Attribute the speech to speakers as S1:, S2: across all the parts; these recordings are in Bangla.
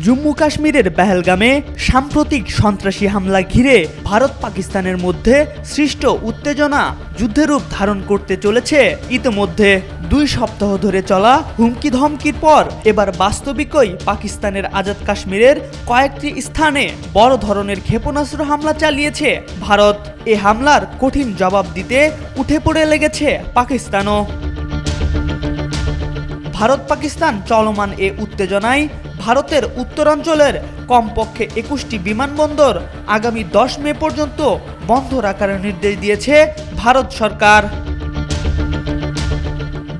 S1: জম্মু কাশ্মীরের পেহেলগামে সাম্প্রতিক সন্ত্রাসী হামলা ঘিরে ভারত পাকিস্তানের মধ্যে সৃষ্ট উত্তেজনা যুদ্ধের রূপ ধারণ করতে চলেছে। ইতিমধ্যে 2 সপ্তাহ ধরে চলা হুমকি ধমকির পর এবার বাস্তবিকই পাকিস্তানের আজাদ কাশ্মীরের কয়েকটি স্থানে বড় ধরনের ক্ষেপণাস্ত্র হামলা চালিয়েছে ভারত। এ হামলার কঠিন জবাব দিতে উঠে পড়ে লেগেছে পাকিস্তানও। ভারত পাকিস্তান চলমান এ উত্তেজনায় ভারতের উত্তরাঞ্চলের কমপক্ষে 21টি বিমানবন্দর আগামী 10 মে পর্যন্ত বন্ধ রাখার নির্দেশ দিয়েছে ভারত সরকার।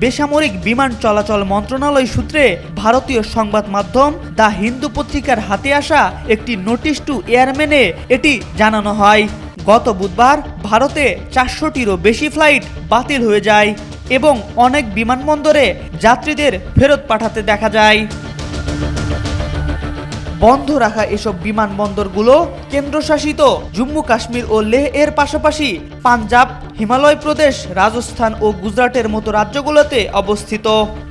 S1: বেসামরিক বিমান চলাচল মন্ত্রণালয় সূত্রে ভারতীয় সংবাদ মাধ্যম দ্য হিন্দু পত্রিকার হাতে আসা একটি নোটিশ টু এয়ারম্যানে এটি জানানো হয়। গত বুধবার ভারতে 400টিরও বেশি ফ্লাইট বাতিল হয়ে যায় এবং অনেক বিমানবন্দরে যাত্রীদের ফেরত পাঠাতে দেখা যায়। বন্ধ রাখা এসব বিমানবন্দরগুলো কেন্দ্রশাসিত জম্মু কাশ্মীর ও লেহ এর পাশাপাশি পাঞ্জাব, হিমালয় প্রদেশ, রাজস্থান ও গুজরাটের মতো রাজ্যগুলোতে অবস্থিত।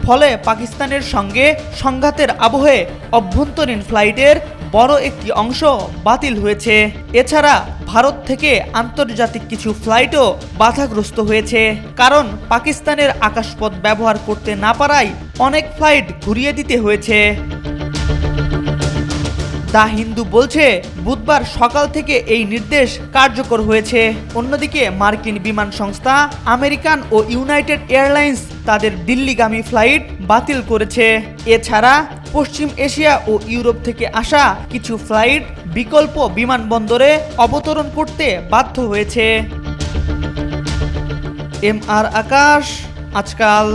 S1: ফলে পাকিস্তানের সঙ্গে সংঘাতের আবহে অভ্যন্তরীণ ফ্লাইটের বড় একটি অংশ বাতিল হয়েছে। এছাড়া ভারত থেকে আন্তর্জাতিক কিছু ফ্লাইটও বাধাগ্রস্ত হয়েছে, কারণ পাকিস্তানের আকাশপথ ব্যবহার করতে না পারায় অনেক ফ্লাইট ঘুরিয়ে দিতে হয়েছে। দ্য হিন্দু বলছে, বুধবার সকাল থেকে এই নির্দেশ কার্যকর হয়েছে। অন্যদিকে মার্কিন বিমান সংস্থা আমেরিকান ও ইউনাইটেড এয়ারলাইন্স তাদের দিল্লিগামী ফ্লাইট বাতিল করেছে। এছাড়া পশ্চিম এশিয়া ও ইউরোপ থেকে আসা কিছু ফ্লাইট বিকল্প বিমানবন্দরে অবতরণ করতে বাধ্য হয়েছে। MR আকাশ, আজকাল।